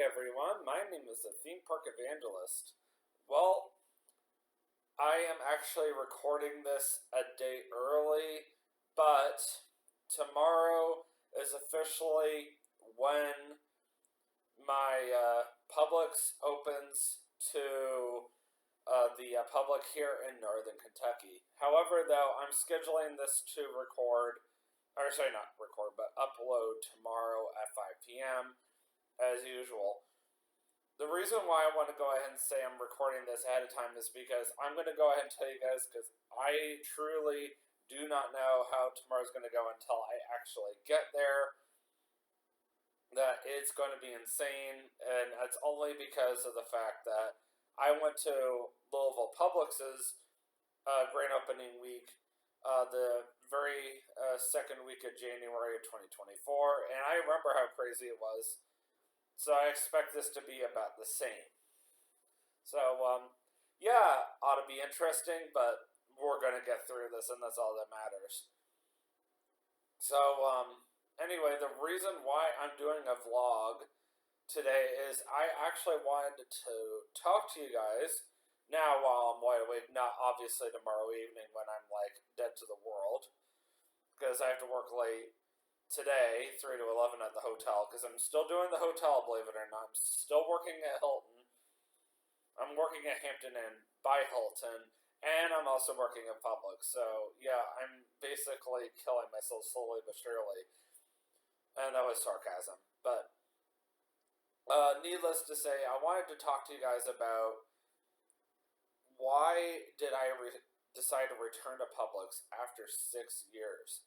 Hey everyone, my name is the Theme Park Evangelist. Well, I am actually recording this a day early, but tomorrow is officially when my Publix opens to the public here in Northern Kentucky. However, though, I'm scheduling this to record, or sorry, not record, but upload tomorrow at 5 p.m. as usual. The reason why I want to go ahead and say I'm recording this ahead of time is because I'm going to go ahead and tell you guys, because I truly do not know how tomorrow's going to go until I actually get there, that it's going to be insane, and that's only because of the fact that I went to Louisville Publix's grand opening week the very second week of January of 2024, and I remember how crazy it was. So I expect this to be about the same. So, yeah, ought to be interesting, but we're going to get through this, and that's all that matters. So, anyway, the reason why I'm doing a vlog today is I actually wanted to talk to you guys now while I'm wide awake, not obviously tomorrow evening when I'm, like, dead to the world, because I have to work late today, 3 to 11 at the hotel, because I'm still doing the hotel, believe it or not. I'm still working at Hilton. I'm working at Hampton Inn by Hilton, and I'm also working at Publix. So, yeah, I'm basically killing myself slowly but surely. And that was sarcasm. But, needless to say, I wanted to talk to you guys about why did I decide to return to Publix after 6 years.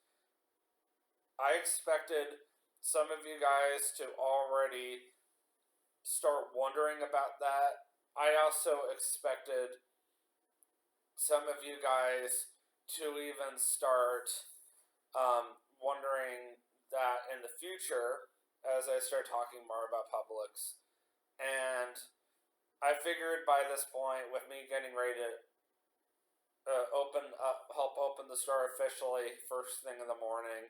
I expected some of you guys to already start wondering about that. I also expected some of you guys to even start wondering that in the future as I start talking more about Publix. And I figured by this point, with me getting ready to help open the store officially first thing in the morning,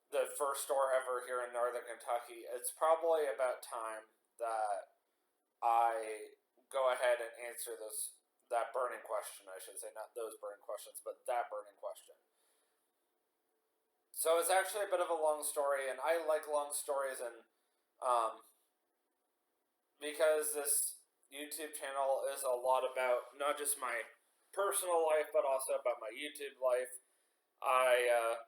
the first store ever here in Northern Kentucky, it's probably about time that I go ahead and answer that burning question, I should say. Not those burning questions, but that burning question. So it's actually a bit of a long story, and I like long stories, and because this YouTube channel is a lot about not just my personal life, but also about my YouTube life, I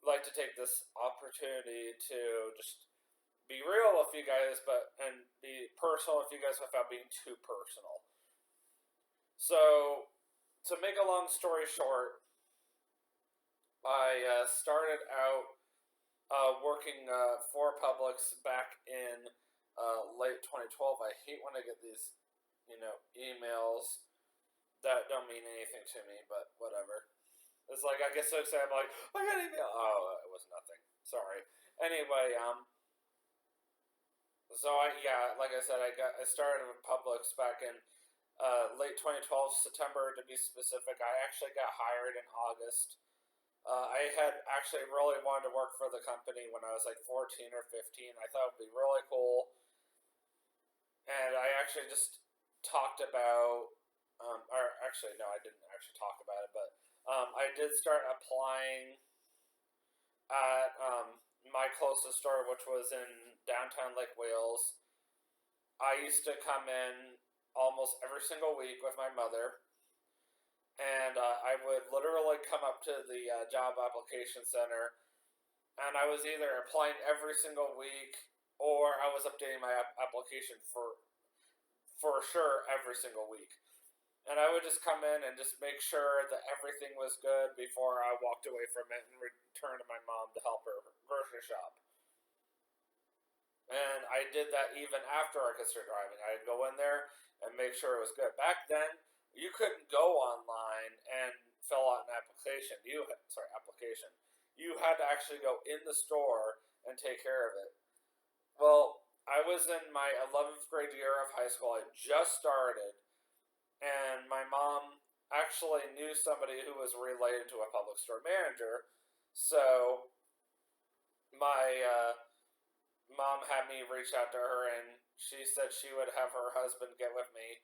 like to take this opportunity to just be real with you guys, and be personal with you guys without being too personal. So, to make a long story short, I started out working for Publix back in late 2012. I hate when I get these, emails that don't mean anything to me, but whatever. It's like, I get so excited, I'm like, I got an email. Oh, it was nothing. Sorry. Anyway, so like I said, I started with Publix back in late 2012, September to be specific. I actually got hired in August. I had actually really wanted to work for the company when I was like 14 or 15. I thought it would be really cool. And I actually just talked about, or actually, no, I didn't actually talk about it, but I did start applying at my closest store, which was in downtown Lake Wales. I used to come in almost every single week with my mother, and I would literally come up to the job application center, and I was either applying every single week, or I was updating my application for sure every single week. And I would just come in and just make sure that everything was good before I walked away from it and returned to my mom to help her grocery shop. And I did that even after I could start driving. I'd go in there and make sure it was good. Back then, you couldn't go online and fill out an application. You had to actually go in the store and take care of it. Well, I was in my 11th grade year of high school. I just started. And my mom actually knew somebody who was related to a Publix store manager. So my mom had me reach out to her, and she said she would have her husband get with me.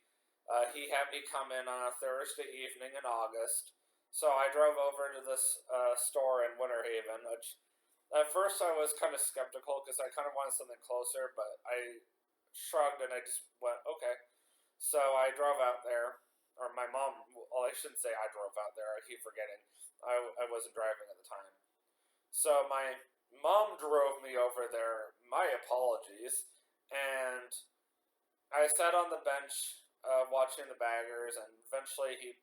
He had me come in on a Thursday evening in August. So I drove over to this store in Winter Haven, which at first I was kind of skeptical because I kind of wanted something closer, but I shrugged and I just went, okay. So I drove out there, or my mom, well, I shouldn't say I drove out there, I keep forgetting. I wasn't driving at the time. So my mom drove me over there, my apologies, and I sat on the bench watching the baggers, and eventually he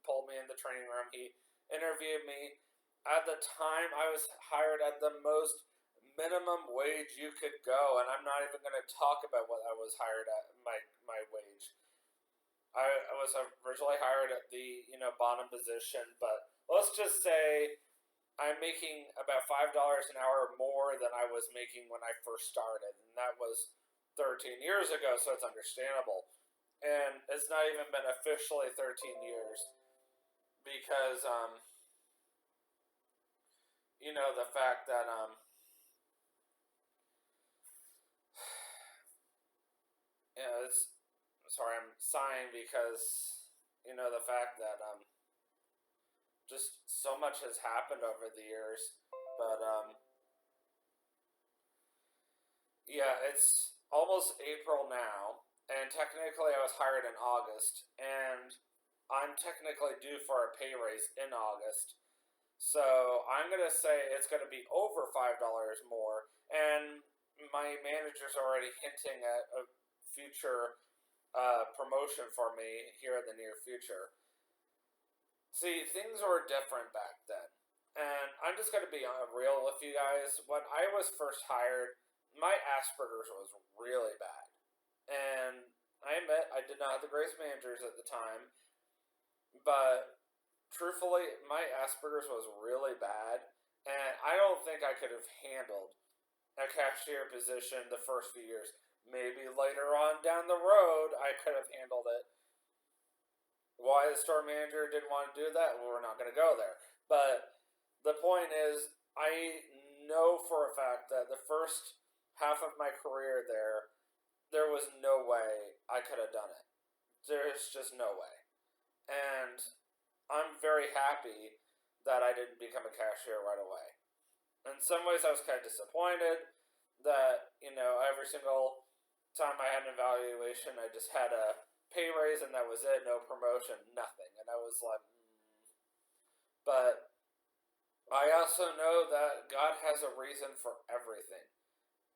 pulled me in the training room. He interviewed me. At the time, I was hired at the most minimum wage you could go, and I'm not even going to talk about what I was hired at, my wage. I was originally hired at the bottom position, but let's just say I'm making about $5 an hour more than I was making when I first started, and that was 13 years ago, so it's understandable. And it's not even been officially 13 years because the fact that it's sorry, I'm sighing because the fact that just so much has happened over the years. But yeah, it's almost April now, and technically I was hired in August, and I'm technically due for a pay raise in August. So I'm gonna say it's gonna be over $5 more, and my manager's already hinting at a future promotion for me here in the near future. See, things were different back then. And I'm just going to be real with you guys. When I was first hired, my Asperger's was really bad. And I admit I did not have the greatest managers at the time. But truthfully, my Asperger's was really bad. And I don't think I could have handled a cashier position the first few years. Maybe later on down the road, I could have handled it. Why the store manager didn't want to do that, well, we're not going to go there. But the point is, I know for a fact that the first half of my career there was no way I could have done it. There's just no way. And I'm very happy that I didn't become a cashier right away. In some ways, I was kind of disappointed that, every single time I had an evaluation, I just had a pay raise and that was it, no promotion, nothing. And I was like, But I also know that God has a reason for everything.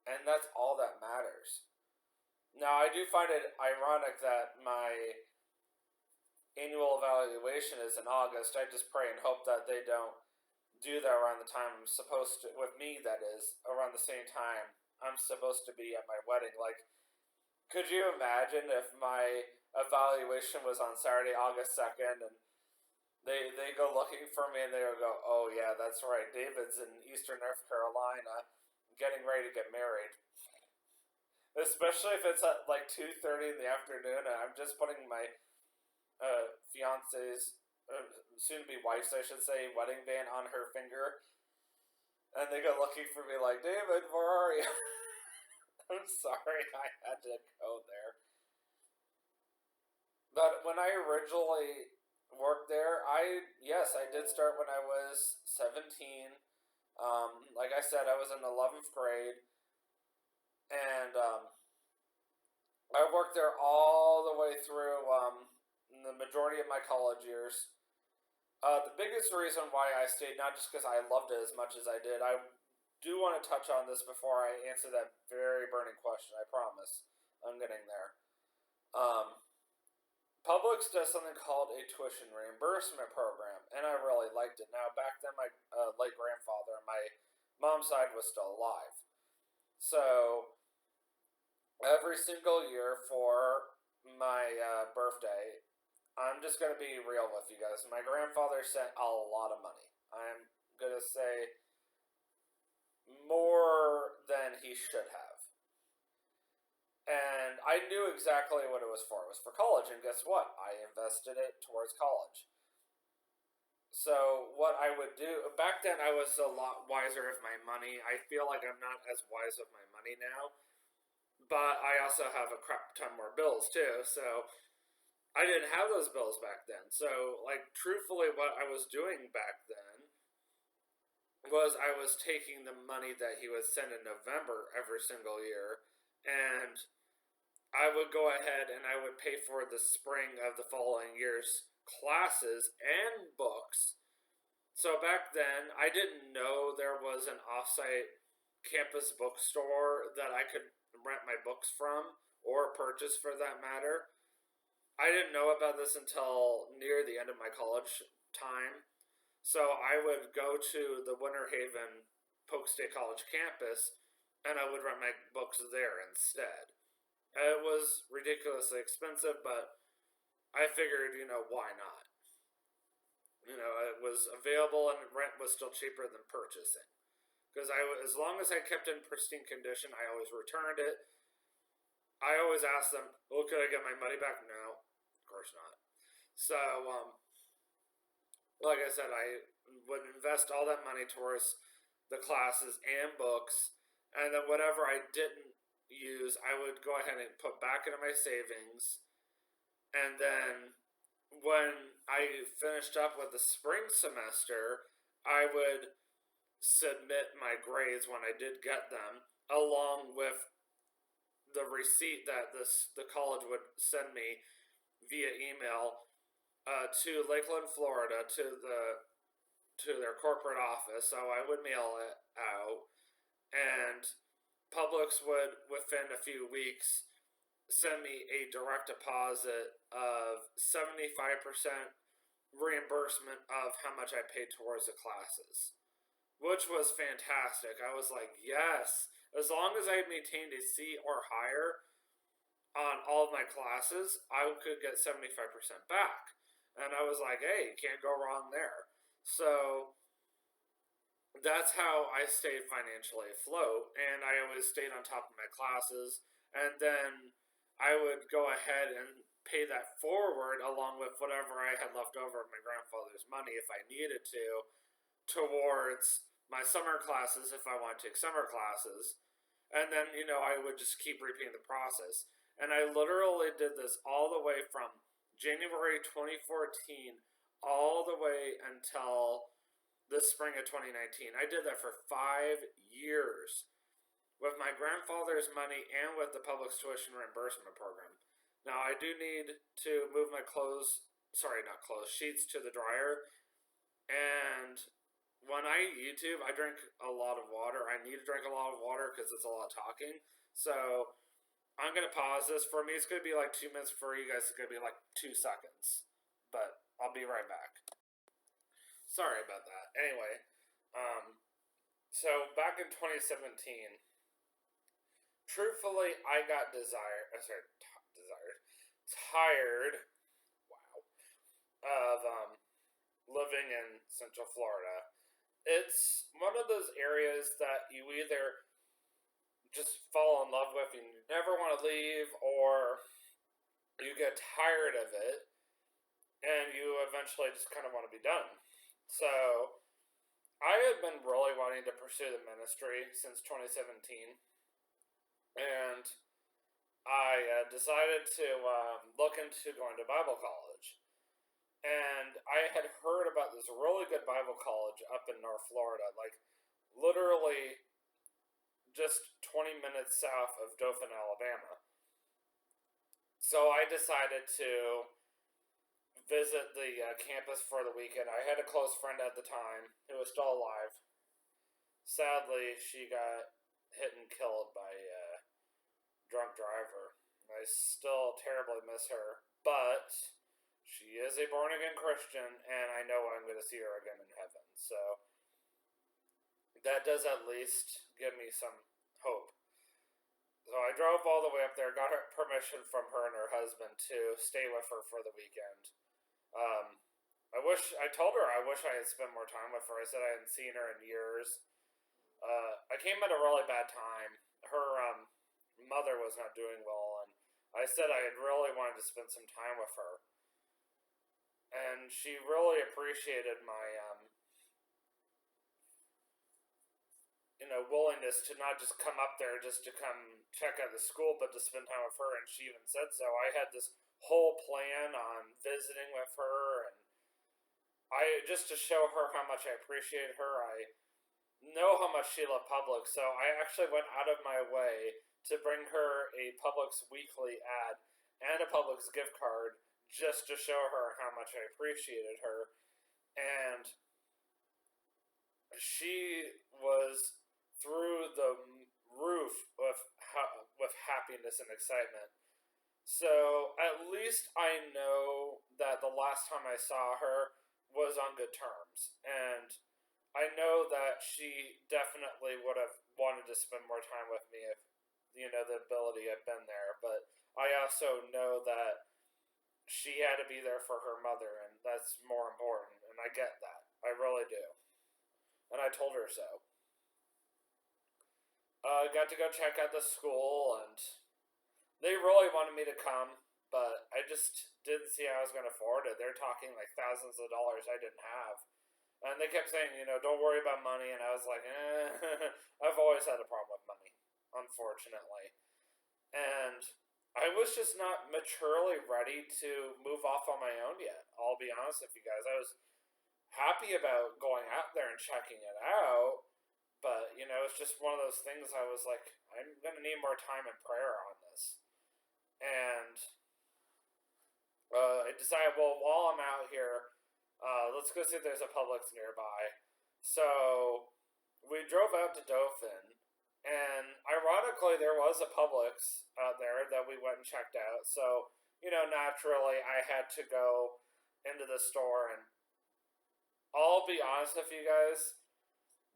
And that's all that matters. Now, I do find it ironic that my annual evaluation is in August. I just pray and hope that they don't do that around the time I'm supposed to, with me, that is, around the same time I'm supposed to be at my wedding. Like, could you imagine if my evaluation was on Saturday, August 2nd, and they go looking for me and they would go, oh yeah, that's right, David's in Eastern North Carolina getting ready to get married. Especially if it's at like 2:30 in the afternoon and I'm just putting my fiance's, soon-to-be wife's, I should say, wedding band on her finger. And they go looking for me like, David, where are you? I'm sorry I had to go there. But when I originally worked there, yes, I did start when I was 17. Like I said, I was in 11th grade, and I worked there all the way through the majority of my college years. The biggest reason why I stayed, not just because I loved it as much as I did, I do want to touch on this before I answer that very burning question. I promise. I'm getting there. Publix does something called a tuition reimbursement program, and I really liked it. Now, back then, my late grandfather on my mom's side was still alive. So, every single year for my birthday, I'm just going to be real with you guys. My grandfather sent a lot of money. I'm going to say more than he should have. And I knew exactly what it was for. It was for college, and guess what? I invested it towards college. So what I would do, back then I was a lot wiser of my money. I feel like I'm not as wise of my money money now. But I also have a crap ton more bills too, so I didn't have those bills back then. So, like, truthfully, what I was doing back then was I was taking the money that he would send in November every single year, and I would go ahead and I would pay for the spring of the following year's classes and books. So back then, I didn't know there was an offsite campus bookstore that I could rent my books from, or purchase for that matter. I didn't know about this until near the end of my college time. So I would go to the Winter Haven Polk State College campus and I would rent my books there instead. It was ridiculously expensive, but I figured, why not? It was available and rent was still cheaper than purchasing. Because as long as I kept in pristine condition, I always returned it. I always asked them, well, could I get my money back? No, of course not. So, like I said, I would invest all that money towards the classes and books, and then whatever I didn't use, I would go ahead and put back into my savings. And then when I finished up with the spring semester, I would submit my grades when I did get them, along with the receipt that the college would send me via email to Legoland, Florida, to their corporate office. So I would mail it out, and Publix would, within a few weeks, send me a direct deposit of 75% reimbursement of how much I paid towards the classes, which was fantastic. I was like, yes, as long as I maintained a C or higher on all of my classes, I could get 75% back. And I was like, hey, you can't go wrong there. So that's how I stayed financially afloat, and I always stayed on top of my classes. And then I would go ahead and pay that forward along with whatever I had left over of my grandfather's money if I needed to, towards my summer classes if I wanted to take summer classes. And then, I would just keep repeating the process. And I literally did this all the way from January 2014 all the way until the spring of 2019. I did that for 5 years with my grandfather's money and with the Publix tuition reimbursement program. Now, I do need to move my sheets to the dryer. And when I eat YouTube, I drink a lot of water. I need to drink a lot of water because it's a lot of talking. So I'm going to pause this. For me, it's going to be like 2 minutes. For you guys, it's going to be like 2 seconds. But I'll be right back. Sorry about that. Anyway, so back in 2017, truthfully, I got tired, of living in Central Florida. It's one of those areas that you either just fall in love with and you never want to leave, or you get tired of it and you eventually just kind of want to be done. So I had been really wanting to pursue the ministry since 2017, and I decided to look into going to Bible college. And I had heard about this really good Bible college up in North Florida, like literally just 20 minutes south of Dothan, Alabama. So I decided to visit the campus for the weekend. I had a close friend at the time who was still alive. Sadly, she got hit and killed by a drunk driver. I still terribly miss her, but she is a born-again Christian, and I know I'm going to see her again in heaven. So that does at least give me some hope. So I drove all the way up there, got her permission from her and her husband to stay with her for the weekend. I told her I wish I had spent more time with her. I said I hadn't seen her in years. I came at a really bad time. Her mother was not doing well, and I said I had really wanted to spend some time with her. And she really appreciated my, willingness to not just come up there just to come check out the school, but to spend time with her, and she even said so. I had this whole plan on visiting with her, and I just to show her how much I appreciate her. I know how much she loved Publix, so I actually went out of my way to bring her a Publix weekly ad and a Publix gift card just to show her how much I appreciated her. And she was through the roof with happiness and excitement. So at least I know that the last time I saw her was on good terms, and I know that she definitely would have wanted to spend more time with me if the ability had been there. But I also know that she had to be there for her mother, and that's more important. And I get that. I really do. And I told her so. Got to go check out the school, and they really wanted me to come, but I just didn't see how I was going to afford it. They're talking like thousands of dollars I didn't have. And they kept saying, don't worry about money. And I was like, I've always had a problem with money, unfortunately. And I was just not maturely ready to move off on my own yet. I'll be honest with you guys. I was happy about going out there and checking it out, but it's just one of those things. I was like, I'm gonna need more time and prayer on this. And I decided, well, while I'm out here, let's go see if there's a Publix nearby. So we drove out to Dauphin, and ironically, there was a Publix out there that we went and checked out. So naturally, I had to go into the store, and I'll be honest with you guys,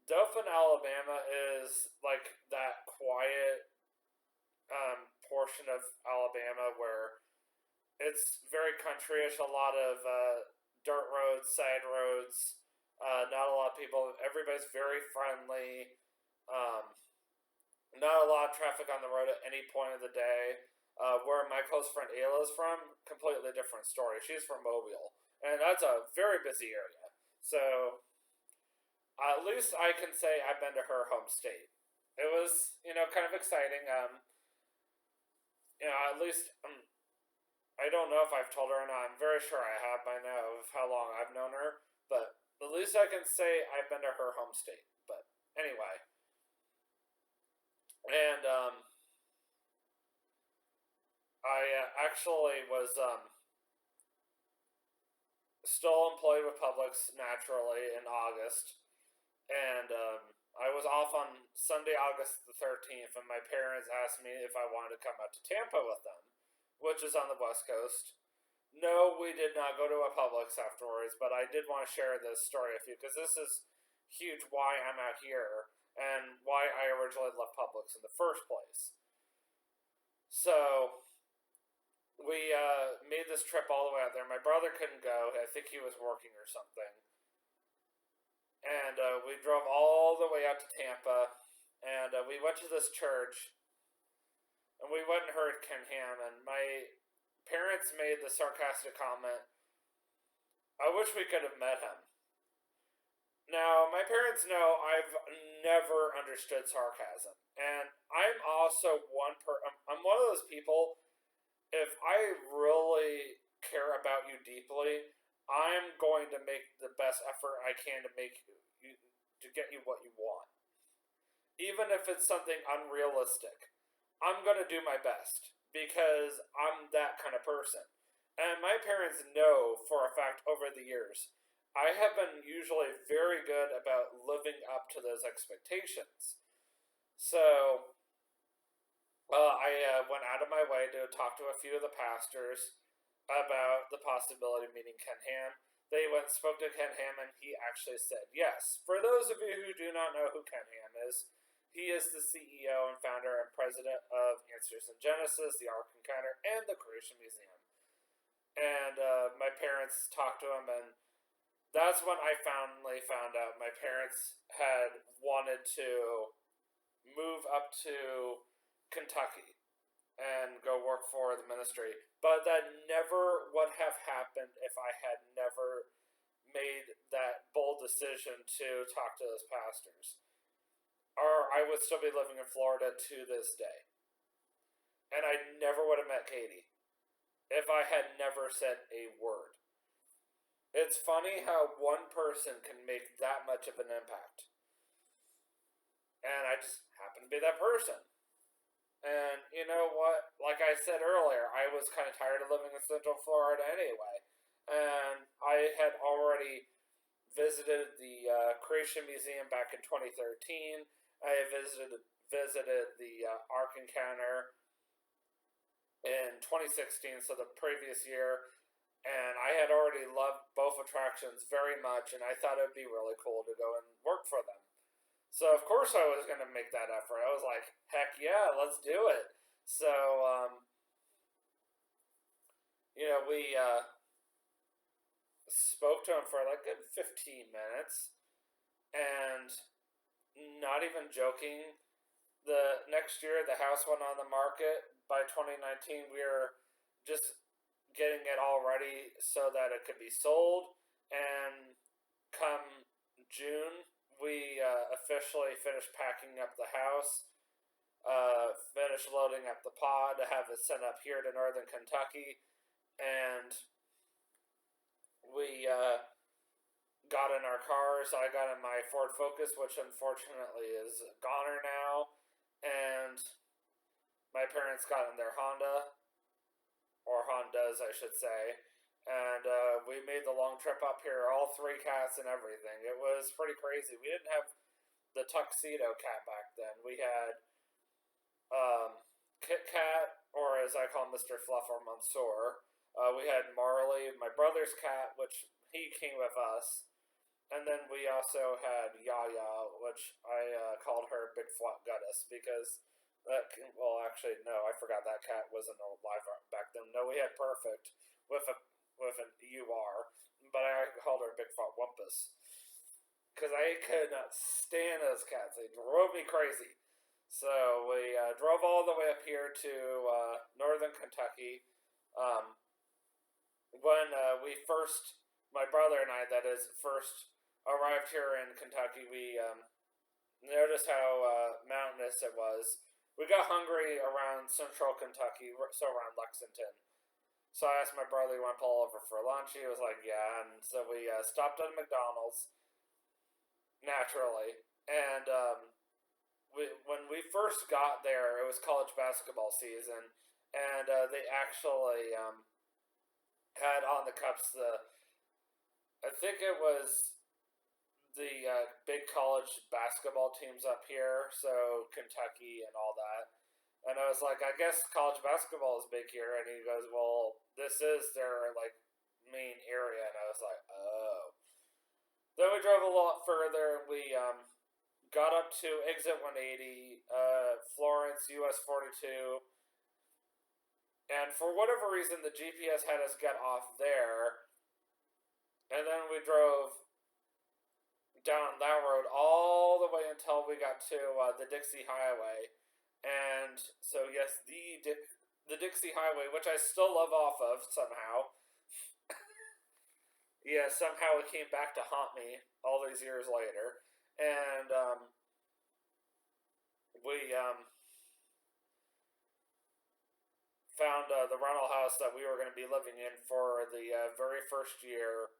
Dauphin, Alabama is like that quiet portion of Alabama where it's very countryish, a lot of dirt roads, side roads, not a lot of people. Everybody's very friendly. Not a lot of traffic on the road at any point of the day. Where my close friend Ayla is from, completely different story. She's from Mobile, and that's a very busy area. So at least I can say I've been to her home state. It was, kind of exciting. At least I don't know if I've told her or not. I'm very sure I have by now of how long I've known her. But at least I can say I've been to her home state. But anyway, and I actually was still employed with Publix naturally in August. And I was off on Sunday, August the 13th, and my parents asked me if I wanted to come out to Tampa with them, which is on the West Coast. No, we did not go to a Publix afterwards, but I did want to share this story with you because this is huge why I'm out here and why I originally left Publix in the first place. So we made this trip all the way out there. My brother couldn't go. I think he was working or something. And we drove all the way out to Tampa, and we went to this church, and we went and heard Ken Ham, and my parents made the sarcastic comment, I wish we could have met him. Now, my parents know I've never understood sarcasm, and I'm also I'm one of those people, if I really care about you deeply, I'm going to make the best effort I can to get you what you want. Even if it's something unrealistic, I'm going to do my best because I'm that kind of person. And my parents know for a fact over the years, I have been usually very good about living up to those expectations. So I went out of my way to talk to a few of the pastors about the possibility of meeting Ken Ham. They went and spoke to Ken Ham, and he actually said yes. For those of you who do not know who Ken Ham is, he is the CEO and founder and president of Answers in Genesis, the Ark Encounter, and the Creation Museum. And my parents talked to him, and that's when I finally found out my parents had wanted to move up to Kentucky and go work for the ministry. But that never would have happened if I had never made that bold decision to talk to those pastors. or I would still be living in Florida to this day. And I never would have met Katie if I had never said a word. It's funny how one person can make that much of an impact. And I just happen to be that person. And you know what? Like I said earlier, I was kind of tired of living in Central Florida anyway. And I had already visited the Creation Museum back in 2013. I visited the Ark Encounter in 2016, so the previous year. And I had already loved both attractions very much, and I thought it would be really cool to go and work for them. So of course I was going to make that effort. I was like, heck yeah, let's do it. So we spoke to him for like a good 15 minutes, and not even joking, the next year the house went on the market. By 2019, we were just getting it all ready so that it could be sold, and come June, we officially finished packing up the house, finished loading up the pod to have it sent up here to Northern Kentucky, and we got in our cars. I got in my Ford Focus, which unfortunately is a goner now, and my parents got in their Honda, or Hondas, I should say, and we made the long trip up here, all three cats and everything. It was pretty crazy. We didn't have the tuxedo cat back then. We had Kit Kat, or as I call Mr. Fluff or Monsieur. We had Marley, my brother's cat, which he came with us. And then we also had Yaya, which I called her Big Flat Guttus, because actually, no, I forgot that cat wasn't alive back then. No, we had Perfect with an UR, but I called her Big Fat Wumpus because I could not stand those cats. They drove me crazy. So we drove all the way up here to Northern Kentucky. When my brother and I, that is, first arrived here in Kentucky, we noticed how mountainous it was. We got hungry around Central Kentucky, so around Lexington. So I asked my brother, "You want to pull over for lunch?" He was like, "Yeah." And so we stopped at a McDonald's, naturally. And when we first got there, it was college basketball season, and they actually had on the cups I think it was the big college basketball teams up here, so Kentucky and all that. And I was like, I guess college basketball is big here. And he goes, well, this is their like main area. And I was like, oh. Then we drove a lot further. We got up to exit 180, Florence, US 42. And for whatever reason, the GPS had us get off there. And then we drove down that road all the way until we got to the Dixie Highway. And so, yes, the Dixie Highway, which I still love off of somehow. Yeah, somehow it came back to haunt me all these years later. And we found the rental house that we were going to be living in for the very first year.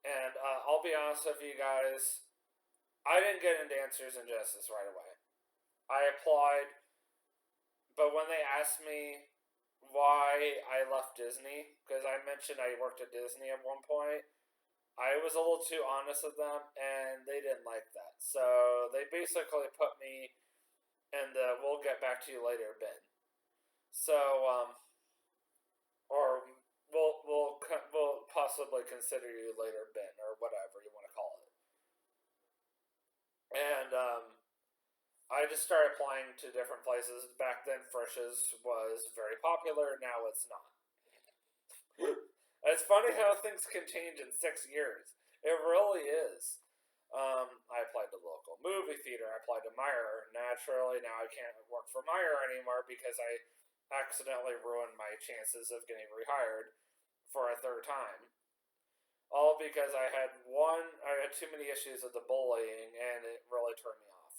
And I'll be honest with you guys, I didn't get into Answers in Justice right away. I applied, but when they asked me why I left Disney, because I mentioned I worked at Disney at one point, I was a little too honest with them, and they didn't like that. So they basically put me in the "we'll get back to you later" bin. So, or we'll possibly consider you later bin, or whatever you want to call it. And I just started applying to different places. Back then, Frisch's was very popular. Now it's not. It's funny how things can change in 6 years. It really is. I applied to local movie theater. I applied to Meijer. Naturally, now I can't work for Meijer anymore because I accidentally ruined my chances of getting rehired for a third time. All because I had too many issues with the bullying, and it really turned me off.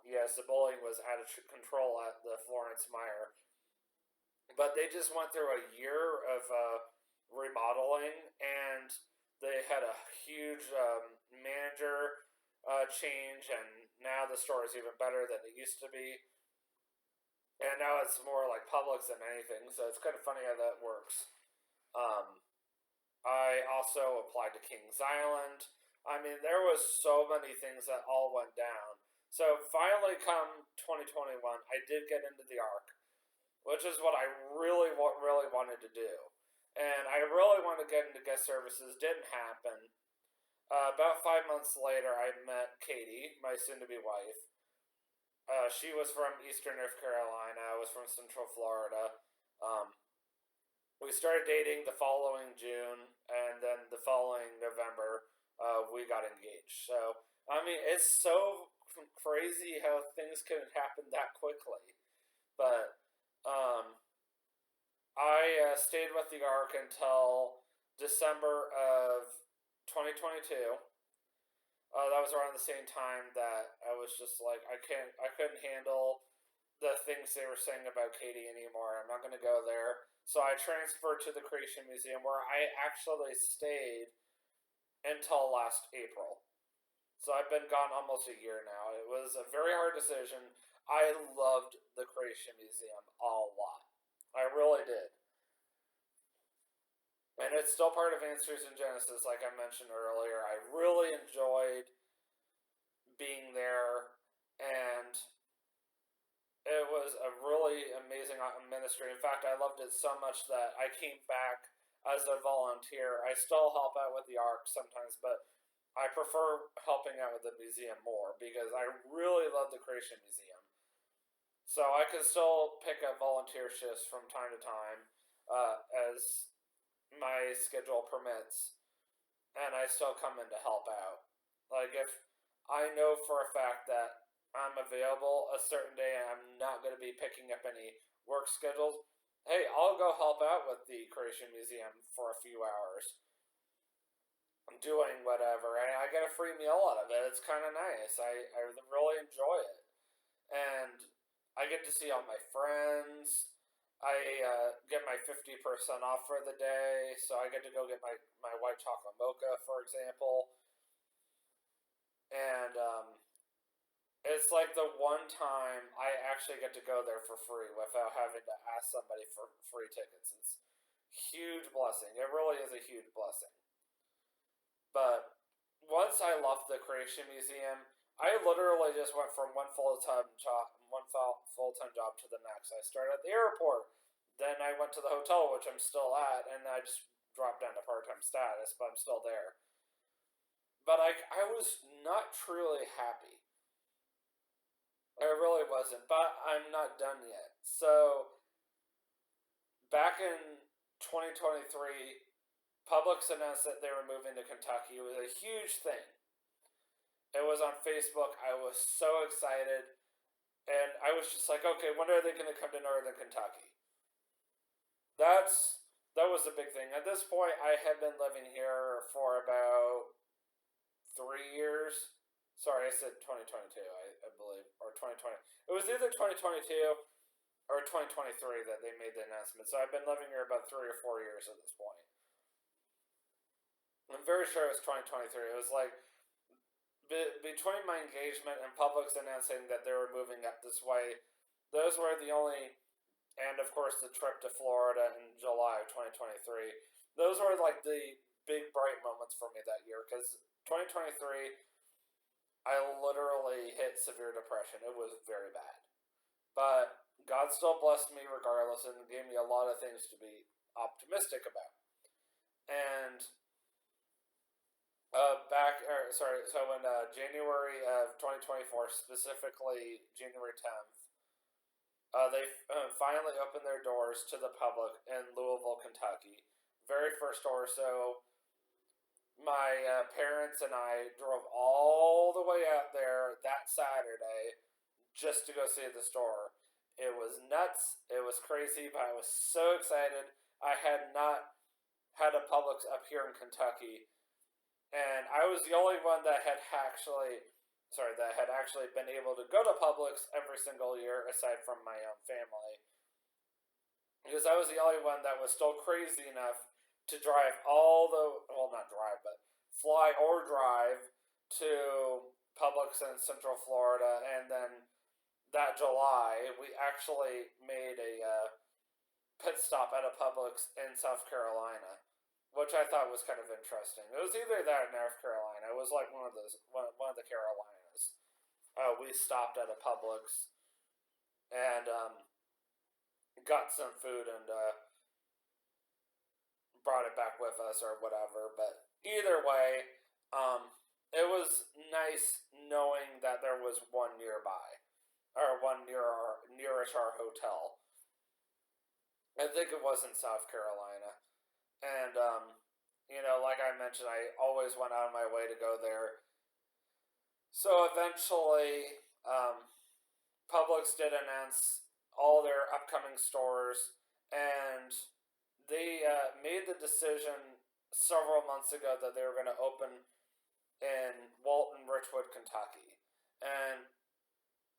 Yes, the bullying was out of control at the Florence Meyer, but they just went through a year of remodeling, and they had a huge manager change, and now the store is even better than it used to be. And now it's more like Publix than anything, so it's kind of funny how that works. Um, I also applied to Kings Island. I mean, there was so many things that all went down. So finally, come 2021, I did get into the ARC, which is what I really wanted to do. And I really wanted to get into guest services. Didn't happen. About 5 months later, I met Katie, my soon-to-be wife. She was from Eastern North Carolina. I was from Central Florida. Um, we started dating the following June, and then the following November, we got engaged. So, I mean, it's so crazy how things can happen that quickly. But I stayed with the ARC until December of 2022. That was around the same time that I was just like, I couldn't handle the things they were saying about Katie anymore. I'm not going to go there. So I transferred to the Creation Museum, where I actually stayed until last April. So I've been gone almost a year now. It was a very hard decision. I loved the Creation Museum a lot. I really did. And it's still part of Answers in Genesis, like I mentioned earlier. I really enjoyed being there, and it was a really amazing ministry. In fact, I loved it so much that I came back as a volunteer. I still help out with the ARC sometimes, but I prefer helping out with the museum more because I really love the Creation Museum. So I can still pick up volunteer shifts from time to time as my schedule permits, and I still come in to help out. Like, if I know for a fact that I'm available a certain day and I'm not going to be picking up any work schedules, hey, I'll go help out with the Creation Museum for a few hours. I'm doing whatever, and I get a free meal out of it. It's kind of nice. I really enjoy it. And I get to see all my friends. I get my 50% off for the day, so I get to go get my white chocolate mocha, for example. And it's like the one time I actually get to go there for free without having to ask somebody for free tickets. It's a huge blessing. It really is a huge blessing. But once I left the Creation Museum, I literally just went from one full-time job to the next. I started at the airport, then I went to the hotel, which I'm still at, and I just dropped down to part-time status, but I'm still there. But I was not truly happy. I really wasn't, but I'm not done yet. So, back in 2023, Publix announced that they were moving to Kentucky. It was a huge thing. It was on Facebook. I was so excited. And I was just like, okay, when are they going to come to Northern Kentucky? That was the big thing. At this point, I had been living here for about 3 years. Sorry, I said 2022, I believe, or 2020. It was either 2022 or 2023 that they made the announcement. So I've been living here about 3 or 4 years at this point. I'm very sure it was 2023. It was like between my engagement and Publix announcing that they were moving up this way, those were the only, and of course the trip to Florida in July of 2023, those were like the big bright moments for me that year, because 2023, I literally hit severe depression. It was very bad. But God still blessed me regardless and gave me a lot of things to be optimistic about. And so in January of 2024, specifically January 10th, they finally opened their doors to the public in Louisville, Kentucky. Very first store. So my parents and I drove all the way out there that Saturday just to go see the store. It was nuts. It was crazy, but I was so excited. I had not had a Publix up here in Kentucky. And I was the only one that had actually that had actually been able to go to Publix every single year aside from my own family. Because I was the only one that was still crazy enough to drive not drive, but fly or drive to Publix in Central Florida. And then that July, we actually made a pit stop at a Publix in South Carolina, which I thought was kind of interesting. It was either that or North Carolina. It was like one of the Carolinas. We stopped at a Publix and got some food and brought it back with us or whatever. But either way, it was nice knowing that there was one nearby, or one nearest our hotel. I think it was in South Carolina. And, like I mentioned, I always went out of my way to go there. So eventually, Publix did announce all their upcoming stores, and they made the decision several months ago that they were going to open in Walton, Richwood, Kentucky. And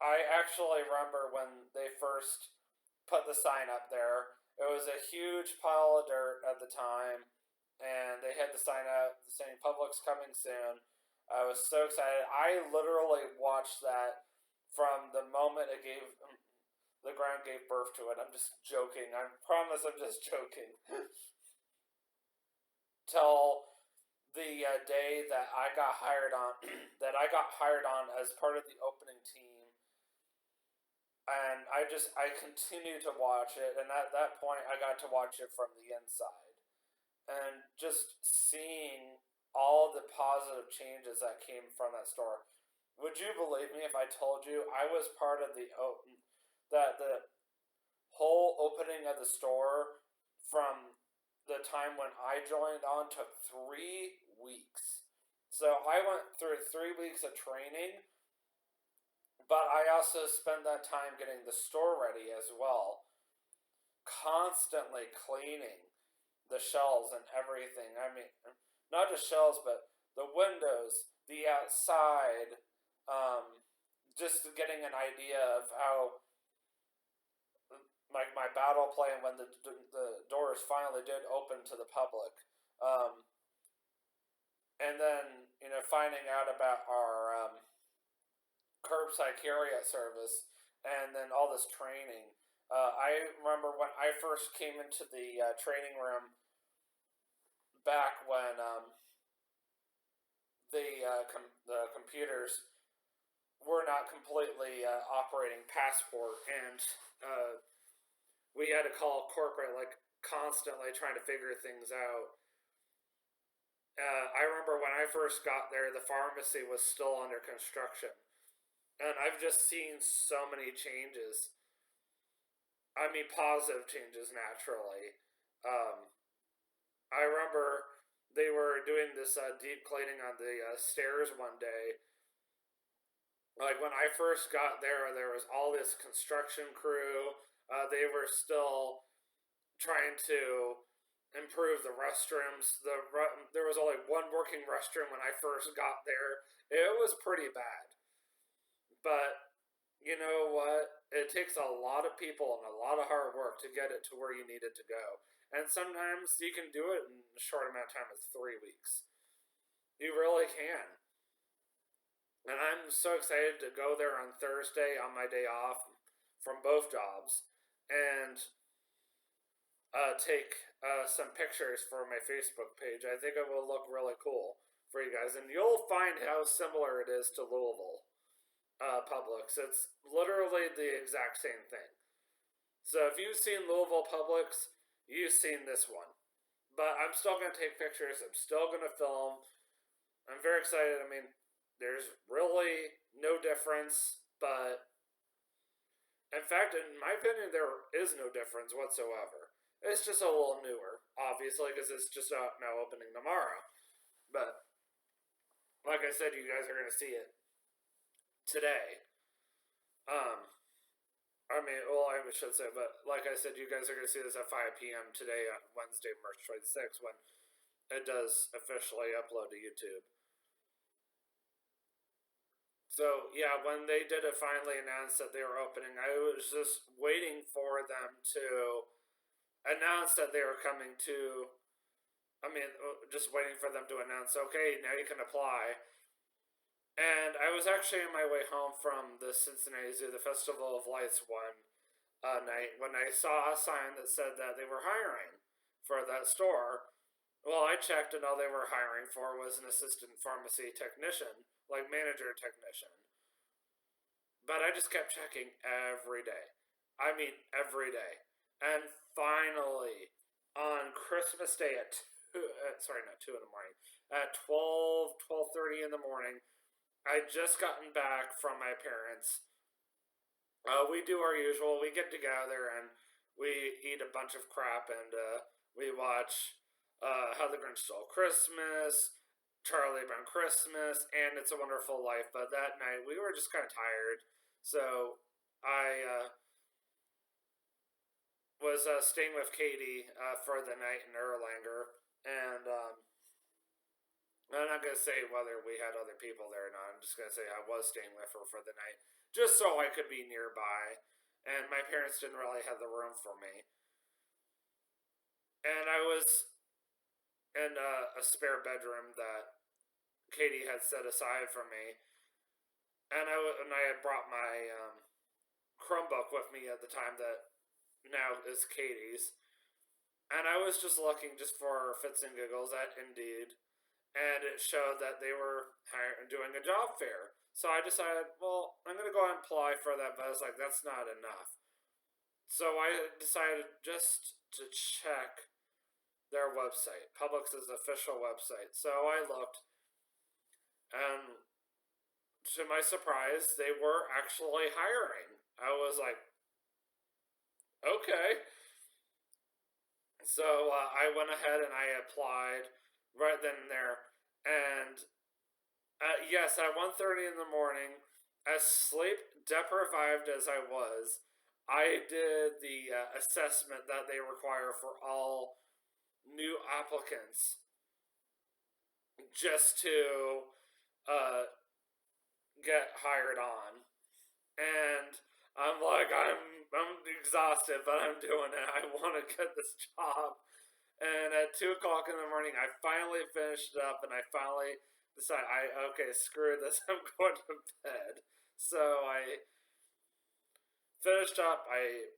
I actually remember when they first put the sign up there. It was a huge pile of dirt at the time, and they had the sign up saying Publix coming soon. I was so excited. I literally watched that from the moment the ground gave birth to it. I'm just joking. I promise I'm just joking. Till the day that I got hired on, as part of the opening team. And I continued to watch it, and at that point I got to watch it from the inside. And just seeing all the positive changes that came from that store. Would you believe me if I told you I was part of the whole opening of the store from the time when I joined on took 3 weeks. So I went through 3 weeks of training, but I also spent that time getting the store ready as well. Constantly cleaning the shelves and everything. I mean, not just shelves, but the windows, the outside, just getting an idea of how my battle plan when the doors finally did open to the public. And then, finding out about our curbside carryout service, and then all this training. I remember when I first came into the training room back when the computers were not completely operating Passport, and we had to call corporate constantly trying to figure things out. I remember when I first got there, the pharmacy was still under construction. And I've just seen so many changes. I mean, positive changes, naturally. I remember they were doing this deep cleaning on the stairs one day. Like, when I first got there was all this construction crew. They were still trying to improve the restrooms. There was only one working restroom when I first got there. It was pretty bad. But you know what? It takes a lot of people and a lot of hard work to get it to where you need it to go. And sometimes you can do it in a short amount of time as 3 weeks. You really can. And I'm so excited to go there on Thursday on my day off from both jobs and take some pictures for my Facebook page. I think it will look really cool for you guys. And you'll find how similar it is to Louisville. Publix. It's literally the exact same thing. So if you've seen Louisville Publix, you've seen this one. But I'm still going to take pictures. I'm still going to film. I'm very excited. I mean, there's really no difference, but in fact, in my opinion, there is no difference whatsoever. It's just a little newer, obviously, because it's just now opening tomorrow. But like I said, you guys are going to see it today. I should say, but like I said, you guys are going to see this at 5 p.m. today on Wednesday, March 26th, when it does officially upload to YouTube. So yeah, when they did it finally announce that they were opening, I was just waiting for them to announce that they were coming to. I mean, just waiting for them to announce, okay, now you can apply. And I was actually on my way home from the Cincinnati Zoo, the Festival of Lights one night, when I saw a sign that said that they were hiring for that store. Well, I checked, and all they were hiring for was an assistant pharmacy technician, like manager technician. But I just kept checking every day. I mean, every day. And finally, on Christmas Day at 2, sorry, not 2 in the morning, at 12:30 in the morning, I'd just gotten back from my parents. We do our usual. We get together and we eat a bunch of crap and we watch How the Grinch Stole Christmas, Charlie Brown Christmas, and It's a Wonderful Life. But that night we were just kind of tired, so I was staying with Katie for the night in Erlanger, and I'm not gonna say whether we had other people there or not. I'm just gonna say I was staying with her for the night, just so I could be nearby. And my parents didn't really have the room for me, and I was in a spare bedroom that Katie had set aside for me, and I had brought my Chromebook with me at the time that now is Katie's, and I was just looking just for fits and giggles at Indeed, and it showed that they were doing a job fair. So I decided, well, I'm going to go and apply for that, but I was like, that's not enough. So I decided just to check their website, Publix's official website. So I looked, and to my surprise, they were actually hiring. I was like, okay. So I went ahead and I applied right then and there. And yes, at 1:30 in the morning, as sleep deprived as I was, I did the assessment that they require for all new applicants just to get hired on. And I'm like, I'm exhausted, but I'm doing it. I want to get this job. And at 2 o'clock in the morning, I finally finished it up, and I finally decided, okay, screw this. I'm going to bed. So I finished up. I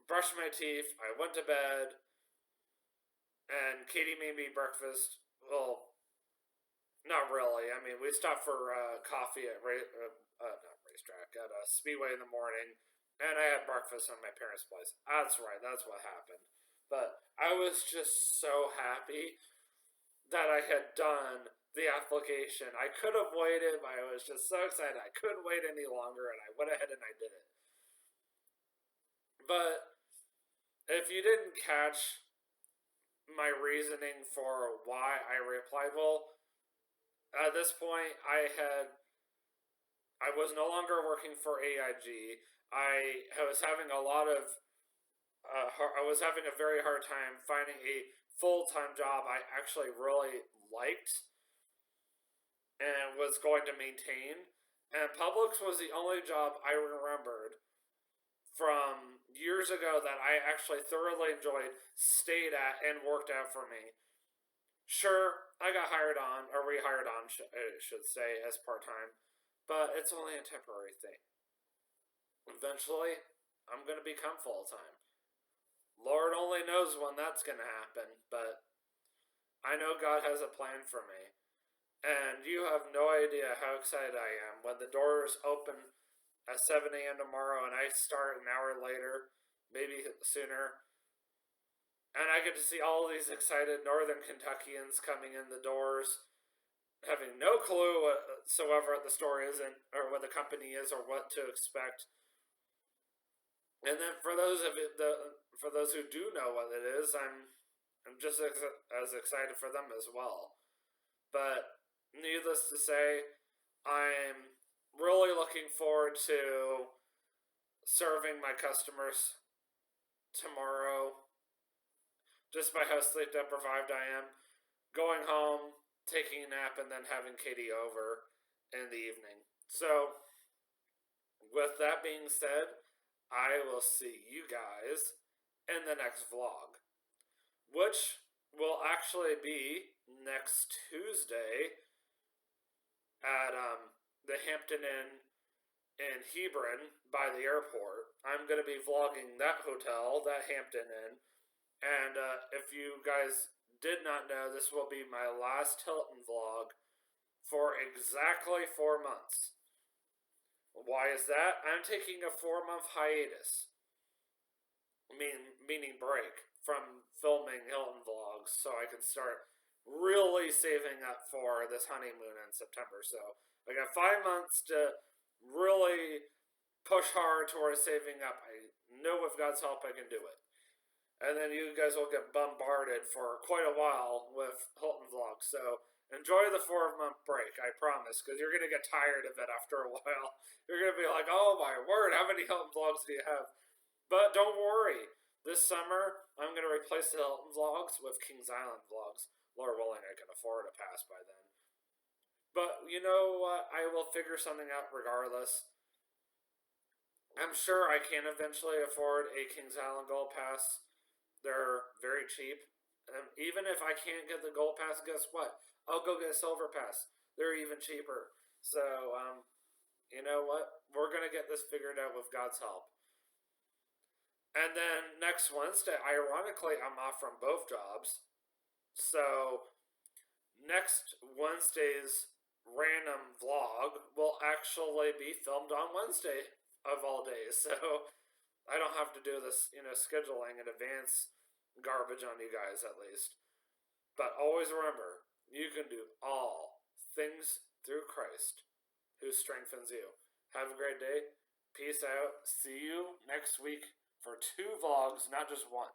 brushed my teeth. I went to bed, and Katie made me breakfast. Well, not really. I mean, we stopped for coffee at not racetrack, at a Speedway in the morning, and I had breakfast at my parents' place. That's right. That's what happened. But I was just so happy that I had done the application. I could have waited, but I was just so excited. I couldn't wait any longer, and I went ahead and I did it. But if you didn't catch my reasoning for why I replied, well, at this point, I was no longer working for AIG. I was having a lot of I was having a very hard time finding a full-time job I actually really liked and was going to maintain. And Publix was the only job I remembered from years ago that I actually thoroughly enjoyed, stayed at, and worked out for me. Sure, I got hired on, or rehired on, I should say, as part-time, but it's only a temporary thing. Eventually, I'm going to become full-time. Lord only knows when that's going to happen, but I know God has a plan for me. And you have no idea how excited I am when the doors open at 7 a.m. tomorrow and I start an hour later, maybe sooner. And I get to see all these excited Northern Kentuckians coming in the doors, having no clue whatsoever what the store is, or what the company is, or what to expect. And then for those who do know what it is, I'm just as excited for them as well. But needless to say, I'm really looking forward to serving my customers tomorrow. Just by how sleep deprived I am, going home, taking a nap, and then having Katie over in the evening. So, with that being said, I will see you guys in the next vlog, which will actually be next Tuesday at the Hampton Inn in Hebron by the airport. I'm going to be vlogging that hotel, that Hampton Inn. And if you guys did not know, this will be my last Hilton vlog for exactly 4 months. Why is that? I'm taking a 4-month hiatus, meaning break from filming Hilton vlogs, so I can start really saving up for this honeymoon in September. So I got 5 months to really push hard towards saving up. I know with God's help I can do it. And then you guys will get bombarded for quite a while with Hilton vlogs. So enjoy the 4-month break, I promise, because you're going to get tired of it after a while. You're going to be like, oh my word, how many Hilton vlogs do you have? But don't worry. This summer, I'm going to replace the Hilton vlogs with Kings Island vlogs. Lord willing, I can afford a pass by then. But you know what? I will figure something out regardless. I'm sure I can eventually afford a Kings Island Gold Pass. They're very cheap. Even if I can't get the Gold Pass, guess what? I'll go get a Silver Pass. They're even cheaper. So, you know what? We're going to get this figured out with God's help. And then next Wednesday, ironically, I'm off from both jobs. So, next Wednesday's random vlog will actually be filmed on Wednesday of all days. So, I don't have to do this, scheduling in advance garbage on you guys at least. But always remember, you can do all things through Christ who strengthens you. Have a great day. Peace out. See you next week for 2 vlogs, not just 1.